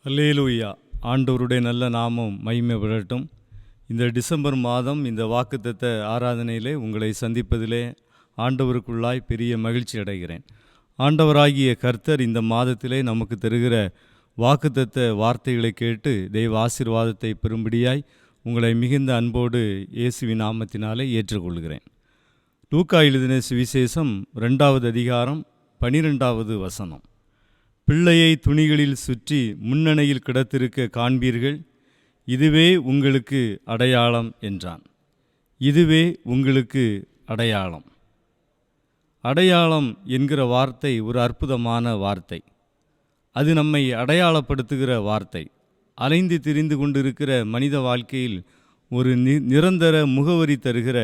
அல்லேலூயா. ஆண்டவருடைய நல்ல நாமம் மகிமைப்படட்டும். இந்த டிசம்பர் மாதம் இந்த வாக்குத்தத்த ஆராதனையிலே உங்களை சந்திப்பதிலே ஆண்டவருக்குள்ளாய் பெரிய மகிழ்ச்சி அடைகிறேன். ஆண்டவராகிய கர்த்தர் இந்த மாதத்திலே நமக்கு தருகிற வாக்குத்தத்த வார்த்தைகளை கேட்டு தெய்வ ஆசீர்வாதத்தை பெறும்படியாய் உங்களை மிகுந்த அன்போடு இயேசுவின் நாமத்தினாலே ஏற்றுக்கொள்கிறேன். லூக்கா எழுதின சுவிசேஷம் 2வது அதிகாரம் 12வது வசனம். பிள்ளையை துணிகளில் சுற்றி முன்னணையில் கிடத்திருக்க காண்பீர்கள், இதுவே உங்களுக்கு அடையாளம் என்றான். இதுவே உங்களுக்கு அடையாளம். அடையாளம் என்கிற வார்த்தை ஒரு அற்புதமான வார்த்தை. அது நம்மை அடையாளப்படுத்துகிற வார்த்தை. அலைந்து திரிந்து கொண்டிருக்கிற மனித வாழ்க்கையில் ஒரு நிரந்தர முகவரி தருகிற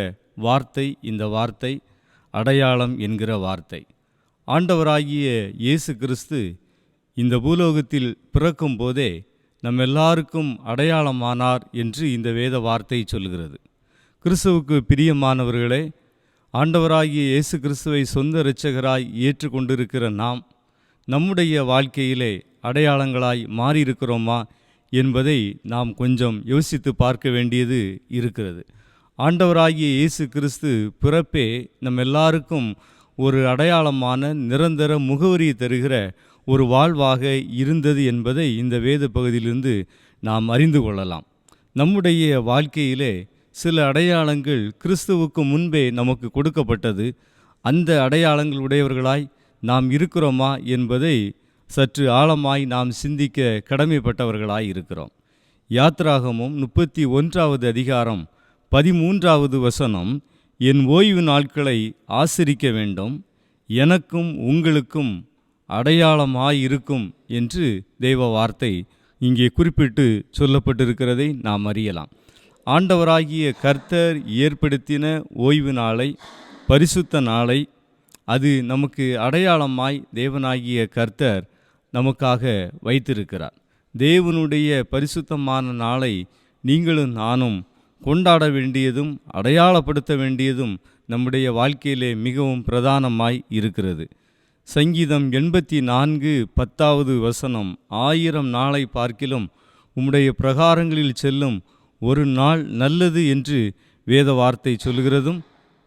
வார்த்தை இந்த வார்த்தை, அடையாளம் என்கிற வார்த்தை. ஆண்டவராகிய இயேசு கிறிஸ்து இந்த பூலோகத்தில் பிறக்கும் போதே நம் எல்லாருக்கும் அடையாளமானார் என்று இந்த வேத வார்த்தை சொல்கிறது. கிறிஸ்துவுக்கு பிரியமானவர்களே, ஆண்டவராகிய இயேசு கிறிஸ்துவை சொந்த இரட்சகராய் ஏற்றுக்கொண்டிருக்கிற நாம் நம்முடைய வாழ்க்கையிலே அடையாளங்களாய் மாறியிருக்கிறோமா என்பதை நாம் கொஞ்சம் யோசித்து பார்க்க வேண்டியது இருக்கிறது. ஆண்டவராகிய இயேசு கிறிஸ்து பிறப்பே நம் எல்லாருக்கும் ஒரு அடையாளமான நிரந்தர முகவரியை தருகிற ஒரு வாழ்வாக இருந்தது என்பதை இந்த வேத பகுதியிலிருந்து நாம் அறிந்து கொள்ளலாம். நம்முடைய வாழ்க்கையிலே சில அடையாளங்கள் கிறிஸ்துவுக்கு முன்பே நமக்கு கொடுக்கப்பட்டது. அந்த அடையாளங்கள் உடையவர்களாய் நாம் இருக்கிறோமா என்பதை சற்று ஆழமாய் நாம் சிந்திக்க கடமைப்பட்டவர்களாய் இருக்கிறோம். யாத்ராகமம் 31வது அதிகாரம் 13வது வசனம், என் ஓய்வு நாட்களை ஆசரிக்க வேண்டும், எனக்கும் உங்களுக்கும் அடையாளமாயிருக்கும் என்று தெய்வ வார்த்தை இங்கே குறிப்பிட்டு சொல்லப்பட்டிருக்கிறதை நாம் அறியலாம். ஆண்டவராகிய கர்த்தர் ஏற்படுத்தின ஓய்வு நாளை, பரிசுத்த நாளை, அது நமக்கு அடையாளமாய் தேவனாகிய கர்த்தர் நமக்காக வைத்திருக்கிறார். தேவனுடைய பரிசுத்தமான நாளை நீங்களும் நானும் கொண்டாட வேண்டியதும் அடையாளப்படுத்த வேண்டியதும் நம்முடைய வாழ்க்கையிலே மிகவும் பிரதானமாய் இருக்கிறது. சங்கீதம் 84:10வது வசனம், 1000 நாளை பார்க்கிலும் உம்முடைய பிரகாரங்களில் செல்லும் ஒரு நாள் நல்லது என்று வேத வார்த்தை சொல்கிறதும்,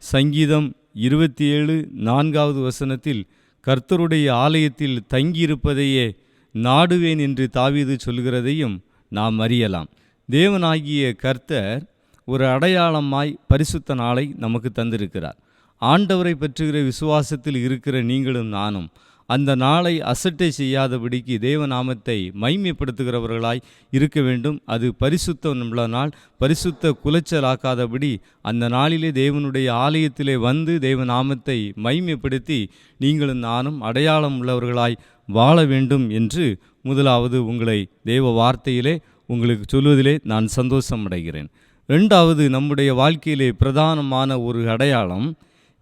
சங்கீதம் 27:4வது வசனத்தில் கர்த்தருடைய ஆலயத்தில் தங்கியிருப்பதையே நாடுவேன் என்று தாவீது சொல்கிறதையும் நாம் அறியலாம். தேவனாகிய கர்த்தர் ஒரு அடையாளமாய் பரிசுத்த நாளை நமக்கு தந்திருக்கிறார். ஆண்டவரை பற்றுகிற விசுவாசத்தில் இருக்கிற நீங்களும் நானும் அந்த நாளை அசட்டை செய்யாதபடிக்கு தேவநாமத்தை மகிமைப்படுத்துகிறவர்களாய் இருக்க வேண்டும். அது பரிசுத்தம் உள்ள நாள், பரிசுத்த குலைச்சலாக்காதபடி அந்த நாளிலே தேவனுடைய ஆலயத்திலே வந்து தேவநாமத்தை மகிமைப்படுத்தி நீங்களும் நானும் அடையாளம் உள்ளவர்களாய் வாழ வேண்டும் என்று முதலாவது உங்களை தேவ வார்த்தையிலே உங்களுக்கு சொல்வதிலே நான் சந்தோஷம் அடைகிறேன். 2வது, நம்முடைய வாழ்க்கையிலே பிரதானமான ஒரு அடையாளம்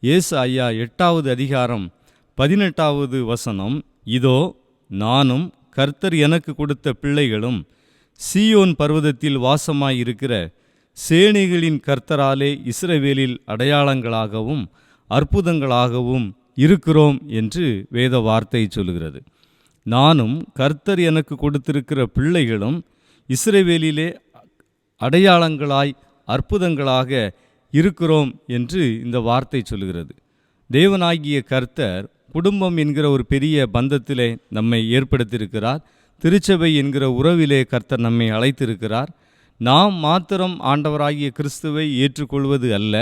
ஏசாயா 8வது அதிகாரம் 18வது வசனம், இதோ நானும் கர்த்தர் எனக்கு கொடுத்த பிள்ளைகளும் சீயோன் பர்வதத்தில் வாசமாயிருக்கிற சேனைகளின் கர்த்தராலே இஸ்ரவேலில் அடையாளங்களாகவும் அற்புதங்களாகவும் இருக்கிறோம் என்று வேத வார்த்தை சொல்கிறது. நானும் கர்த்தர் எனக்கு கொடுத்திருக்கிற பிள்ளைகளும் இஸ்ரவேலிலே அடையாளங்களாய் அற்புதங்களாக இருக்கிறோம் என்று இந்த வார்த்தை சொல்கிறது. தேவனாகிய கர்த்தர் குடும்பம் என்கிற ஒரு பெரிய பந்தத்திலே நம்மை ஏற்படுத்தியிருக்கிறார். திருச்சபை என்கிற உறவிலே கர்த்தர் நம்மை அழைத்திருக்கிறார். நாம் மாத்திரம் ஆண்டவராகிய கிறிஸ்துவை ஏற்றுக்கொள்வது அல்ல,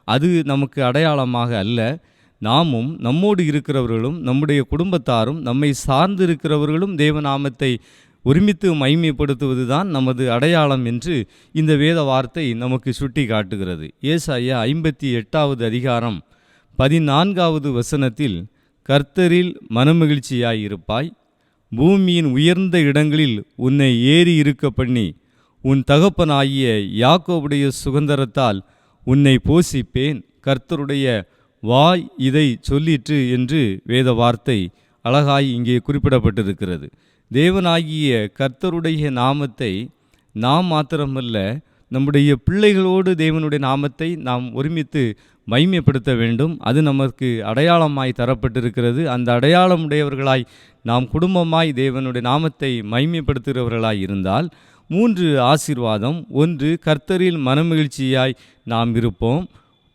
அது நமக்கு அடையாளமாக அல்ல. நாமும் நம்மோடு இருக்கிறவர்களும் நம்முடைய குடும்பத்தாரும் நம்மை சார்ந்திருக்கிறவர்களும் தேவநாமத்தை ஒருமித்து மகிமைப்படுத்துவது தான் நமது அடையாளம் என்று இந்த வேத வார்த்தை நமக்கு சுட்டி காட்டுகிறது. ஏசாயா 58வது அதிகாரம் 14வது வசனத்தில், கர்த்தரில் மனமகிழ்ச்சியாயிருப்பாய், பூமியின் உயர்ந்த இடங்களில் உன்னை ஏறி இருக்க பண்ணி உன் தகப்பனாகிய யாக்கோபுடைய சுதந்திரத்தால் உன்னை போஷிப்பேன், கர்த்தருடைய வாய் இதை சொல்லிற்று என்று வேத வார்த்தை அழகாய் இங்கே குறிப்பிடப்பட்டிருக்கிறது. தேவனாகிய கர்த்தருடைய நாமத்தை நாம் மாத்திரமல்ல, நம்முடைய பிள்ளைகளோடு தேவனுடைய நாமத்தை நாம் ஒருமித்து மைமைப்படுத்த வேண்டும். அது நமக்கு அடையாளமாய் தரப்பட்டிருக்கிறது. அந்த அடையாளமுடையவர்களாய் நாம் குடும்பமாய் தேவனுடைய நாமத்தை மைமைப்படுத்துகிறவர்களாய் இருந்தால் 3 ஆசீர்வாதம். 1, கர்த்தரில் மனமகிழ்ச்சியாய் நாம் இருப்போம்.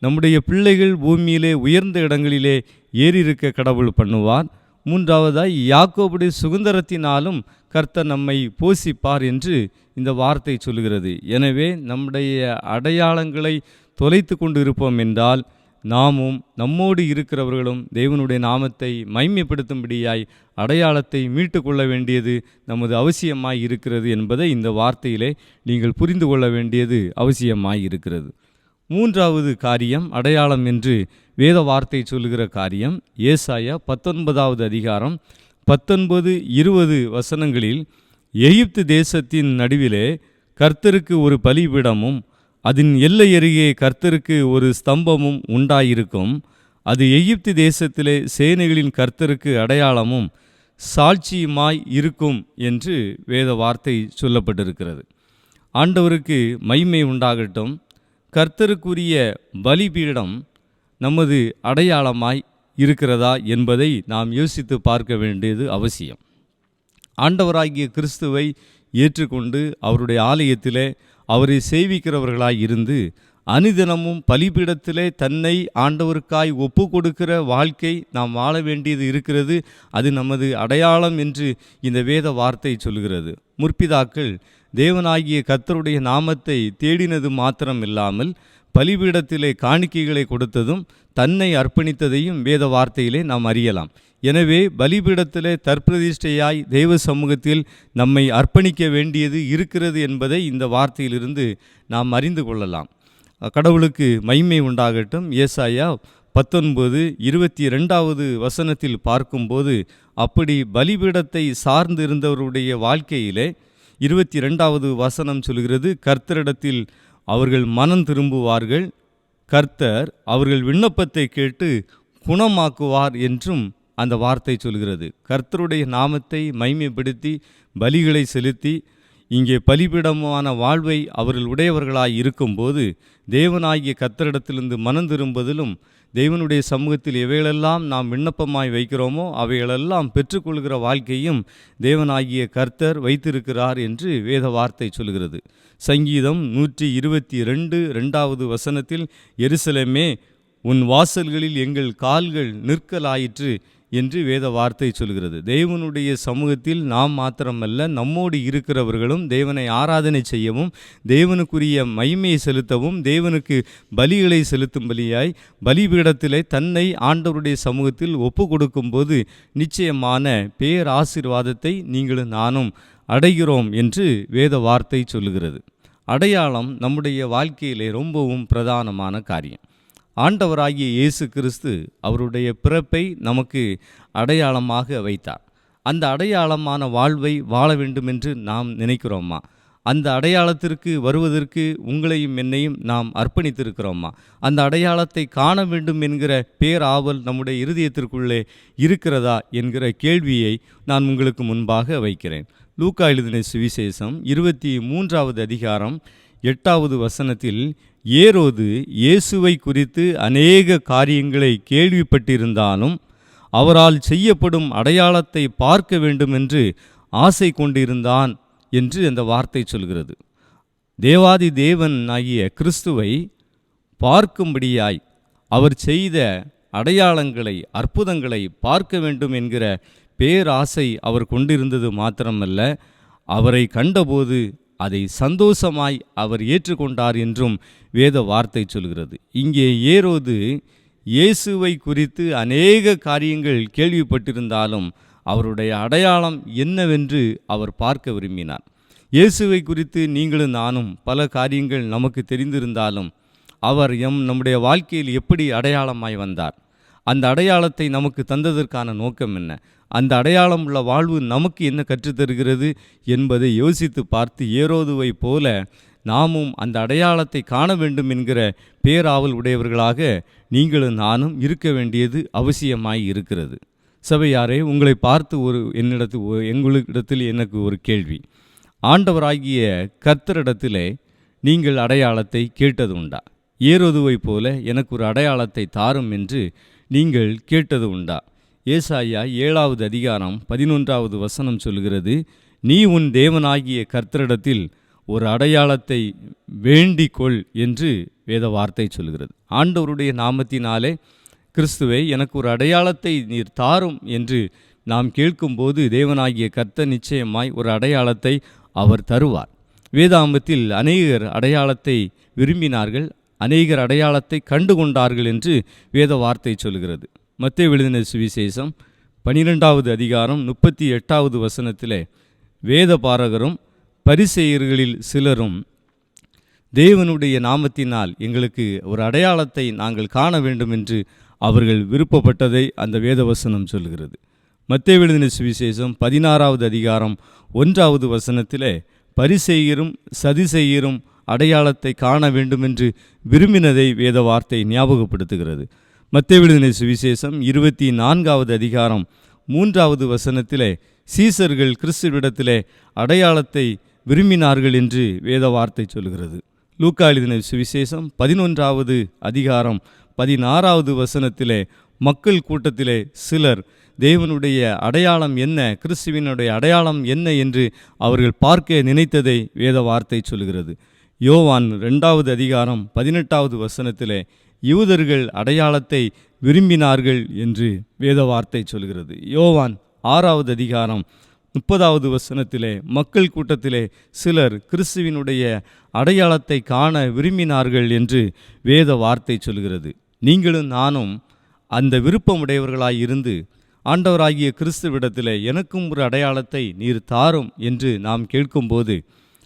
நம்முடைய பிள்ளைகள் பூமியிலே உயர்ந்த இடங்களிலே ஏறியிருக்க கடவுள் பண்ணுவார். 3வதாய் யாக்கோபுடைய சுதந்திரத்தினாலும் கர்த்தர் நம்மை போஷிப்பார் என்று இந்த வார்த்தை சொல்கிறது. எனவே நம்முடைய அடையாளங்களை தொலைத்து கொண்டு இருப்போம் என்றால் நாமும் நம்மோடு இருக்கிறவர்களும் தேவனுடைய நாமத்தை மைமைப்படுத்தும்படியாய் அடையாளத்தை மீட்டு கொள்ள வேண்டியது நமது அவசியமாய் இருக்கிறது என்பதை இந்த வார்த்தையிலே நீங்கள் புரிந்து கொள்ள வேண்டியது அவசியமாய் இருக்கிறது. 3வது காரியம் அடையாளம் என்று வேத வார்த்தை சொல்லுகிற காரியம். ஏசாயா 19வது அதிகாரம் 19-20 வசனங்களில் எகிப்து தேசத்தின் நடுவிலே கர்த்தருக்கு ஒரு பலிபீடமும் அதன் எல்லை அருகே கர்த்தருக்கு ஒரு ஸ்தம்பமும் உண்டாயிருக்கும். அது எகிப்து தேசத்திலே சேனைகளின் கர்த்தருக்கு அடையாளமும் சாட்சியுமாய் இருக்கும் என்று வேத வார்த்தை சொல்லப்பட்டிருக்கிறது. ஆண்டவருக்கு மகிமை உண்டாகட்டும். கர்த்தருக்குரிய பலிபீடம் நமது அடையாளமாய் இருக்கிறதா என்பதை நாம் யோசித்து பார்க்க வேண்டியது அவசியம். ஆண்டவராகிய கிறிஸ்துவை ஏற்றுக்கொண்டு அவருடைய ஆலயத்திலே அவரை சேவிக்கிறவர்களாய் இருந்து அனுதினமும் பலிபீடத்திலே தன்னை ஆண்டவருக்காய் ஒப்பு கொடுக்கிற வாழ்க்கை நாம் வாழ வேண்டியது இருக்கிறது. அது நமது அடையாளம் என்று இந்த வேத வார்த்தை சொல்கிறது. முற்பிதாக்கள் தேவனாகிய கர்த்தருடைய நாமத்தை தேடினது மாத்திரம் இல்லாமல் பலிபீடத்திலே காணிக்கைகளை கொடுத்ததும் தன்னை அர்ப்பணித்ததையும் வேத வார்த்தையிலே நாம் அறியலாம். எனவே பலிபீடத்திலே தற்பிரதிஷ்டையாய் தெய்வ சமூகத்தில் நம்மை அர்ப்பணிக்க வேண்டியது இருக்கிறது என்பதை இந்த வார்த்தையிலிருந்து நாம் அறிந்து கொள்ளலாம். கடவுளுக்கு மகிமை உண்டாகட்டும். ஏசாயா 19:22 வசனத்தில் பார்க்கும்போது அப்படி பலிபீடத்தை சார்ந்து இருந்தவருடைய வாழ்க்கையிலே 22வது வசனம் சொல்கிறது, கர்த்தரிடத்தில் அவர்கள் மனம் திரும்புவார்கள், கர்த்தர் அவர்கள் விண்ணப்பத்தை கேட்டு குணமாக்குவார் என்றும் அந்த வார்த்தை சொல்கிறது. கர்த்தருடைய நாமத்தை மகிமைப்படுத்தி பலிகளை செலுத்தி இங்கே பலிபீடமான வாழ்வை அவர்கள் உடையவர்களாய் இருக்கும்போது தேவனாகிய கர்த்தரிடத்திலிருந்து மனம் திரும்புவதிலும் தேவனுடைய சமூகத்தில் எவைகளெல்லாம் நாம் விண்ணப்பமாய் வைக்கிறோமோ அவைகளெல்லாம் பெற்றுக்கொள்கிற வாழ்க்கையும் தேவனாகிய கர்த்தர் வைத்திருக்கிறார் என்று வேத வார்த்தை சொல்கிறது. சங்கீதம் 122 வசனத்தில் எருசலேமே உன் வாசல்களில் எங்கள் கால்கள் நிற்கலாயிற்று என்று வேத வார்த்தை சொல்கிறது. தேவனுடைய சமூகத்தில் நாம் மாத்திரமல்ல, நம்மோடு இருக்கிறவர்களும் தேவனை ஆராதனை செய்யவும் தேவனுக்குரிய மகிமையை செலுத்தவும் தேவனுக்கு பலிகளை செலுத்தும்படியாய் பலிபீடத்திலே தன்னை ஆண்டவருடைய சமூகத்தில் ஒப்பு கொடுக்கும்போது நிச்சயமான பேராசீர்வாதத்தை நீங்களும் நானும் அடைகிறோம் என்று வேத வார்த்தை சொல்லுகிறது. அடையாளம் நம்முடைய வாழ்க்கையிலே ரொம்பவும் பிரதானமான காரியம். ஆண்டவராகிய இயேசு கிறிஸ்து அவருடைய பிறப்பை நமக்கு அடையாளமாக வைத்தார். அந்த அடையாளமான வாழ்வை வாழ வேண்டும் என்று நாம் நினைக்கிறோமா? அந்த அடையாளத்திற்கு வருவதற்கு உங்களையும் என்னையும் நாம் அர்ப்பணித்திருக்கிறோமா? அந்த அடையாளத்தை காண வேண்டும் என்கிற பேராவல் நம்முடைய இருதயத்திற்குள்ளே இருக்கிறதா என்கிற கேள்வியை நான் உங்களுக்கு முன்பாக வைக்கிறேன். லூக்கா எழுதின சுவிசேஷம் 23வது அதிகாரம் 8வது வசனத்தில் ஏரோது இயேசுவை குறித்து அநேக காரியங்களை கேள்விப்பட்டிருந்தாலும் அவரால் செய்யப்படும் அடையாளத்தை பார்க்க வேண்டும் என்று ஆசை கொண்டிருந்தான் என்று அந்த வார்த்தை சொல்கிறது. தேவாதி தேவன் ஆகிய கிறிஸ்துவை பார்க்கும்படியாய் அவர் செய்த அடையாளங்களை அற்புதங்களை பார்க்க வேண்டும் என்கிற பேராசை அவர் கொண்டிருந்தது மாத்திரமல்ல, அவரை கண்டபோது அதை சந்தோஷமாய் அவர் ஏற்றுக்கொண்டார் என்றும் வேத வார்த்தை சொல்கிறது. இங்கே ஏரோது இயேசுவை குறித்து அநேக காரியங்கள் கேள்விப்பட்டிருந்தாலும் அவருடைய அடையாளம் என்னவென்று அவர் பார்க்க விரும்பினார். இயேசுவை குறித்து நீங்களும் நானும் பல காரியங்கள் நமக்கு தெரிந்திருந்தாலும் அவர் நம்முடைய வாழ்க்கையில் எப்படி அடையாளமாய் வந்தார், அந்த அடையாளத்தை நமக்கு தந்ததற்கான நோக்கம் என்ன, அந்த அடையாளம் உள்ள வாழ்வு நமக்கு என்ன கற்றுத்தருகிறது என்பதை யோசித்து பார்த்து ஏரோதுவை போல நாமும் அந்த அடையாளத்தை காண வேண்டும் என்கிற பேராவல் உடையவர்களாக நீங்களும் நானும் இருக்க வேண்டியது அவசியமாய் இருக்கிறது. சபையாரே, உங்களை பார்த்து எங்களிடத்தில் எனக்கு ஒரு கேள்வி. ஆண்டவராகிய கர்த்தரிடத்திலே நீங்கள் அடையாளத்தை கேட்டது உண்டா? ஏரோதுவைப் போல எனக்கு ஒரு அடையாளத்தை தாரும் என்று நீங்கள் கேட்டது உண்டா? ஏசாயா 7வது அதிகாரம் 11வது வசனம் சொல்கிறது, நீ உன் தேவனாகிய கர்த்தரிடத்தில் ஒரு அடையாளத்தை வேண்டிக்கொள் என்று வேத வார்த்தை சொல்கிறது. ஆண்டவருடைய நாமத்தினாலே கிறிஸ்துவே எனக்கு ஒரு அடையாளத்தை நீர் தாரும் என்று நாம் கேட்கும்போது தேவனாகிய கர்த்தர் நிச்சயமாய் ஒரு அடையாளத்தை அவர் தருவார். வேதாகமத்தில் அநேகர் அடையாளத்தை விரும்பினார்கள், அநேகர் அடையாளத்தை கண்டுகொண்டார்கள் என்று வேத வார்த்தை சொல்கிறது. மத்தேயு எழுதின சுவிசேஷம் 12வது அதிகாரம் 38வது வசனத்திலே வேத பாரகரும் பரிசேயர்களில் சிலரும் தேவனுடைய நாமத்தினால் எங்களுக்கு ஒரு அடையாளத்தை நாங்கள் காண வேண்டும் என்று அவர்கள் விருப்பப்பட்டதை அந்த வேதவசனம் சொல்கிறது. மத்தேயு எழுதின சுவிசேஷம் 16வது அதிகாரம் 1வது வசனத்திலே பரிசேயரும் சதுசேயரும் அடையாளத்தை காண வேண்டுமென்று விரும்பினதை வேத வார்த்தை ஞாபகப்படுத்துகிறது. மத்தேயு எழுதின சுவிசேஷம் 24வது அதிகாரம் 3வது வசனத்திலே சீசர்கள் கிறிஸ்துவிடத்திலே அடையாளத்தை விரும்பினார்கள் என்று வேத வார்த்தை சொல்கிறது. லூக்கா எழுதின சுவிசேஷம் 11வது அதிகாரம் 16வது வசனத்திலே மக்கள் கூட்டத்திலே சிலர் தேவனுடைய அடையாளம் என்ன, கிறிஸ்துவினுடைய அடையாளம் என்ன என்று அவர்கள் பார்க்க நினைத்ததை வேத வார்த்தை சொல்கிறது. யோவான் 2வது அதிகாரம் 18வது வசனத்திலே யூதர்கள் அடையாளத்தை விரும்பினார்கள் என்று வேத வார்த்தை சொல்கிறது. யோவான் 6வது அதிகாரம் 30வது வசனத்திலே மக்கள் கூட்டத்திலே சிலர் கிறிஸ்துவினுடைய அடையாளத்தை காண விரும்பினார்கள் என்று வேத வார்த்தை சொல்கிறது. நீங்களும் நானும் அந்த விருப்பமுடையவர்களாய் இருந்து ஆண்டவராகிய கிறிஸ்துவிடத்திலே எனக்கும் ஒரு அடையாளத்தை நீர் தாரும் என்று நாம் கேட்கும்போது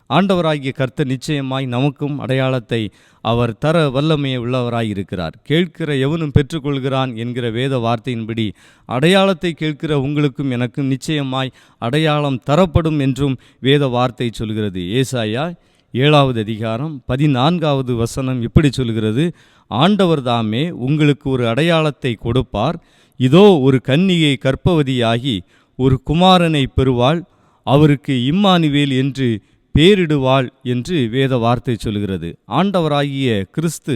ஆண்டவராகிய கர்த்தர் நிச்சயமாய் நமக்கும் அடையாளத்தை அவர் தர வல்லமையை உள்ளவராய் இருக்கிறார். கேட்கிற எவனும் பெற்றுக்கொள்கிறான் என்கிற வேத வார்த்தையின்படி அடையாளத்தை கேட்கிற உங்களுக்கும் எனக்கும் நிச்சயமாய் அடையாளம் தரப்படும் என்றும் வேத வார்த்தை சொல்கிறது. ஏசாயா 7வது அதிகாரம் 14வது வசனம் இப்படி சொல்கிறது, ஆண்டவர் தாமே உங்களுக்கு ஒரு அடையாளத்தை கொடுப்பார், இதோ ஒரு கன்னிகை கர்ப்பவதியாகி ஒரு குமாரனை பெறுவாள், அவருக்கு இம்மானுவேல் என்று பேரிடுவாள் என்று வேத வார்த்தை சொல்கிறது. ஆண்டவராகிய கிறிஸ்து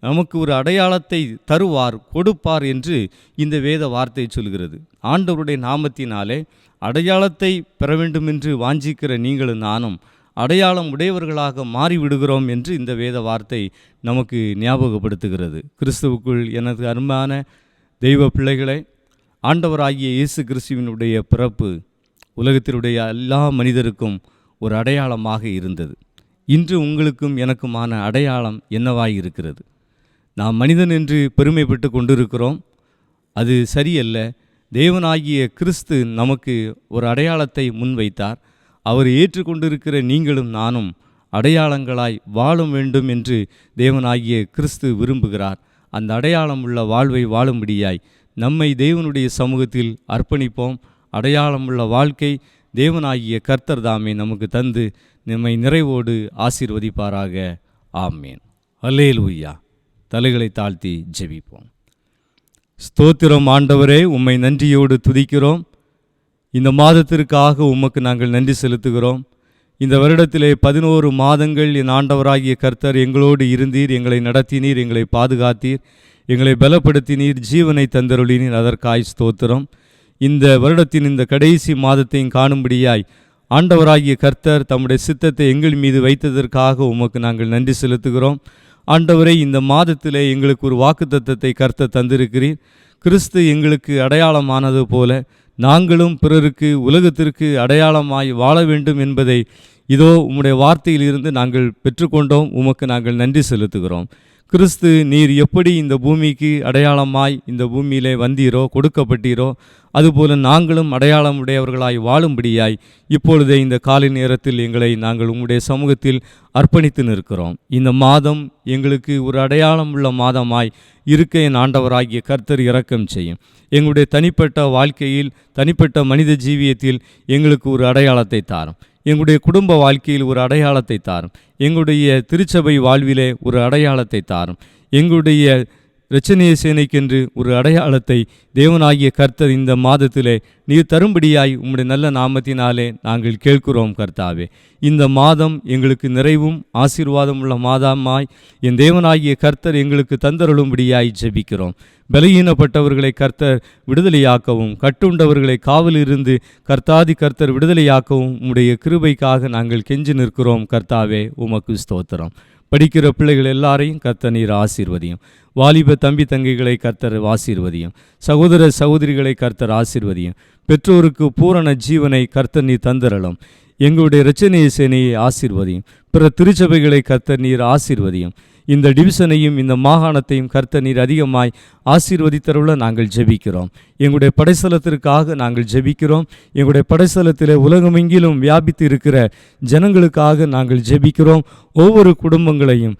நமக்கு ஒரு அடையாளத்தை தருவார், கொடுப்பார் என்று இந்த வேத வார்த்தை சொல்கிறது. ஆண்டவருடைய நாமத்தினாலே அடையாளத்தை பெற வேண்டும் என்று வாஞ்சிக்கிற நீங்களும் நானும் அடையாளம் உடையவர்களாக மாறிவிடுகிறோம் என்று இந்த வேத வார்த்தை நமக்கு ஞாபகப்படுத்துகிறது. கிறிஸ்துவுக்குள் எனது அருமையான தெய்வ பிள்ளைகளை, ஆண்டவராகிய இயேசு கிறிஸ்துவினுடைய பிறப்பு உலகத்தினுடைய எல்லா மனிதருக்கும் ஒரு அடையாளமாக இருந்தது. இன்று உங்களுக்கும் எனக்குமான அடையாளம் என்னவாய் இருக்கிறது? நாம் மனிதன் என்று பெருமைப்பட்டு கொண்டிருக்கிறோம், அது சரியல்ல. தேவனாகிய கிறிஸ்து நமக்கு ஒரு அடையாளத்தை முன்வைத்தார். அவர் ஏற்றுக்கொண்டிருக்கிற நீங்களும் நானும் அடையாளங்களாய் வாழும் வேண்டும் என்று தேவனாகிய கிறிஸ்து விரும்புகிறார். அந்த அடையாளம் உள்ள வாழ்வை வாழும்படியாய் நம்மை தேவனுடைய சமூகத்தில் அர்ப்பணிப்போம். அடையாளமுள்ள வாழ்க்கை தேவனாகிய கர்த்தர் தாமே நமக்கு தந்து நம்மை நிறைவோடு ஆசீர்வதிப்பாராக. ஆமேன். அல்லேலூயா. தலைகளை தாழ்த்தி ஜெபிப்போம். ஸ்தோத்திரம் ஆண்டவரே, உம்மை நன்றியோடு துதிக்கிறோம். இந்த மாதத்திற்காக உமக்கு நாங்கள் நன்றி செலுத்துகிறோம். இந்த வருடத்திலே 11 மாதங்கள் என் ஆண்டவராகிய கர்த்தர் எங்களோடு இருந்தீர், எங்களை நடத்தினீர், எங்களை பாதுகாத்தீர், எங்களை பலப்படுத்தினீர், ஜீவனை தந்தருளினீர். அதற்காய் ஸ்தோத்திரம். இந்த வருடத்தின் இந்த கடைசி மாதத்தையும் காணும்படியாய் ஆண்டவராகிய கர்த்தர் தம்முடைய சித்தத்தை எங்கள் மீது வைத்ததற்காக உமக்கு நாங்கள் நன்றி செலுத்துகிறோம். ஆண்டவரை, இந்த மாதத்திலே எங்களுக்கு ஒரு வாக்குத்தத்தத்தை கர்த்தர் தந்திருக்கிறீர். கிறிஸ்து எங்களுக்கு அடையாளமானது போல நாங்களும் பிறருக்கு உலகத்திற்கு அடையாளமாய் வாழ வேண்டும் என்பதை இதோ உம்முடைய வார்த்தையில் இருந்து நாங்கள் பெற்றுக்கொண்டோம். உமக்கு நாங்கள் நன்றி செலுத்துகிறோம். கிறிஸ்து நீர் எப்படி இந்த பூமிக்கு அடையாளமாய் இந்த பூமியிலே வந்தீரோ, கொடுக்கப்பட்டீரோ, அதுபோல நாங்களும் அடையாளமுடையவர்களாய் வாழும்படியாய் இப்பொழுதே இந்த காலை நேரத்தில் எங்களை நாங்கள் உம்முடைய சமூகத்தில் அர்ப்பணித்து நிற்கிறோம். இந்த மாதம் எங்களுக்கு ஒரு அடையாளம் உள்ள மாதமாய் இருக்க என் ஆண்டவராகிய கர்த்தர் இரக்கம் செய்யும். எங்களுடைய தனிப்பட்ட வாழ்க்கையில், தனிப்பட்ட மனித ஜீவியத்தில் எங்களுக்கு ஒரு அடையாளத்தை தாரும். எங்களுடைய குடும்ப வாழ்க்கையில் ஒரு அடையாளத்தை தாரும். எங்களுடைய திருச்சபை வாழ்விலே ஒரு அடையாளத்தை தாரும். எங்களுடைய இரட்சணிய சேனைக்கென்று ஒரு அடையாளத்தை தேவனாகிய கர்த்தர் இந்த மாதத்திலே நீர் தரும்படியாய் உம்முடைய நல்ல நாமத்தினாலே நாங்கள் கேட்கிறோம் கர்த்தாவே. இந்த மாதம் எங்களுக்கு நிறைவும் ஆசீர்வாதம் உள்ள மாதமாய் என் தேவனாகிய கர்த்தர் எங்களுக்கு தந்தருளும்படியாய் ஜெபிக்கிறோம். பலகீனப்பட்டவர்களை கர்த்தர் விடுதலையாக்கவும், கட்டுண்டவர்களை காவலிருந்து கர்த்தாதி கர்த்தர் விடுதலையாக்கவும் உம்முடைய கிருபைக்காக நாங்கள் கெஞ்சி நிற்கிறோம் கர்த்தாவே. உமக்கு ஸ்தோத்திரம். படிக்கிற பிள்ளைகள் எல்லாரையும் கர்த்தர் நீர் ஆசீர்வதியும். வாலிப தம்பி தங்கைகளை கர்த்தர் ஆசீர்வதியும். சகோதர சகோதரிகளை கர்த்தர் ஆசீர்வதியும். பெற்றோருக்கு பூரண ஜீவனை கர்த்தர் நீர் தந்தரலும். எங்களுடைய இரட்சணிய சேனையை ஆசீர்வதியும். பிற திருச்சபைகளை கர்த்தர் நீர் ஆசீர்வதியும். இந்த டிவிஷனையும் இந்த மாகாணத்தையும் கர்த்தர் நீர் அதிகமாய் ஆசீர்வதித்தருள நாங்கள் ஜெபிக்கிறோம். எங்களுடைய படைத்தலத்திற்காக நாங்கள் ஜெபிக்கிறோம். எங்களுடைய படைத்தலத்தில் உலகமெங்கிலும் வியாபித்து இருக்கிற ஜனங்களுக்காக நாங்கள் ஜெபிக்கிறோம். ஒவ்வொரு குடும்பங்களையும்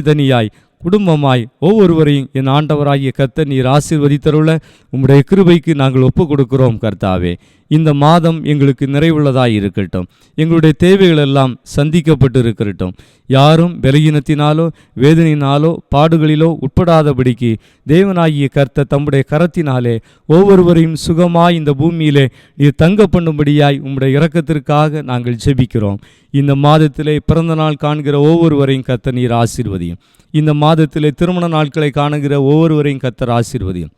தனியாய் குடும்பமாய் ஒவ்வொருவரையும் என் ஆண்டவராகிய கர்த்தர் நீர் ஆசீர்வதித்தருள உம்முடைய கிருபைக்கு நாங்கள் ஒப்பு கொடுக்கிறோம் கர்த்தாவே. இந்த மாதம் எங்களுக்கு நிறைவுள்ளதாய் இருக்கட்டும். எங்களுடைய தேவைகள் எல்லாம் சந்திக்கப்பட்டு இருக்கட்டும். யாரும் பலகீனத்தினாலோ வேதனையினாலோ பாடுகளிலோ உட்படாதபடிக்கு தேவனாகிய கர்த்தர் தம்முடைய கரத்தினாலே ஒவ்வொருவரையும் சுகமாய் இந்த பூமியிலே நீர் தங்க பண்ணும்படியாய் உம்முடைய இரக்கத்திற்காக நாங்கள் ஜெபிக்கிறோம். இந்த மாதத்திலே பிறந்த நாள் காண்கிற ஒவ்வொருவரையும் கர்த்தர் நீர் ஆசீர்வதியும். இந்த மாதத்திலே திருமண நாட்களை காணுகிற ஒவ்வொருவரையும் கர்த்தர் ஆசீர்வதியும்.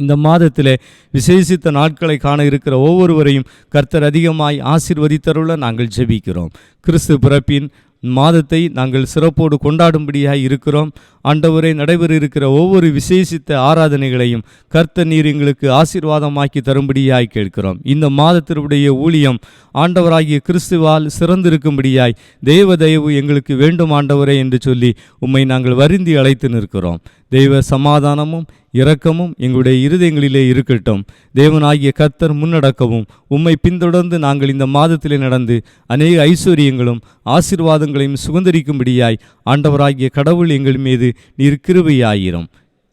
இந்த மாதத்திலே விசேஷித்த நாட்களை காண இருக்கிற ஒவ்வொருவரையும் கர்த்தர் அதிகமாய் ஆசீர்வதித்தருள நாங்கள் ஜெபிக்கிறோம். கிறிஸ்து பிறப்பின் மாதத்தை நாங்கள் சிறப்போடு கொண்டாடும்படியாக இருக்கிறோம். ஆண்டவரே, நடைபெற இருக்கிற ஒவ்வொரு விசேஷித்த ஆராதனைகளையும் கர்த்தர் நீர் எங்களுக்கு ஆசீர்வாதமாக்கி தரும்படியாய் கேட்கிறோம். இந்த மாதத்தினுடைய ஊழியம் ஆண்டவராகிய கிறிஸ்துவால் சிறந்திருக்கும்படியாய் தேவ தயவு எங்களுக்கு வேண்டும் ஆண்டவரே என்று சொல்லி உம்மை நாங்கள் வருந்தி அழைத்து நிற்கிறோம். தெய்வ சமாதானமும் இரக்கமும் எங்களுடைய இருதயங்களிலே இருக்கட்டும். தேவனாகிய கர்த்தர் முன்னடக்கவும் உம்மை பின்தொடர்ந்து நாங்கள் இந்த மாதத்திலே நடந்து அநேக ஐஸ்வர்யங்களும் ஆசீர்வாதங்களையும் சுதந்திரிக்கும்படியாய் ஆண்டவராகிய கடவுள் எங்கள் மீது நீர் கிருபையாயிரும்.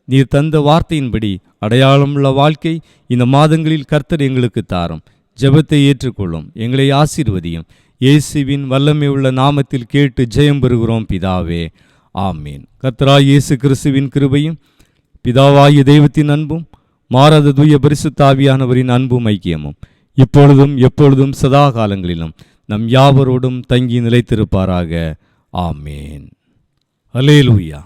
நீர் தந்த வார்த்தையின்படி அடையாளமுள்ள வாழ்க்கை இந்த மாதங்களில் கர்த்தர் எங்களுக்கு தாரும். ஜெபத்தை ஏற்றுக்கொள்ளும். எங்களை ஆசீர்வதியும். இயேசுவின் வல்லமை உள்ள நாமத்தில் கேட்டு ஜெயம் பெறுகிறோம் பிதாவே, ஆமீன். கர்த்தராகிய இயேசு கிறிஸ்துவின் கிருபையும் பிதாவாகிய தெய்வத்தின் அன்பும் மாறாத தூய பரிசுத்த ஆவியானவரின் அன்பும் ஐக்கியமும் இப்பொழுதும் எப்பொழுதும் சதா காலங்களிலும் நம் யாவரோடும் தங்கி நிலைத்திருப்பாராக. ஆமேன். அல்லேலூயா.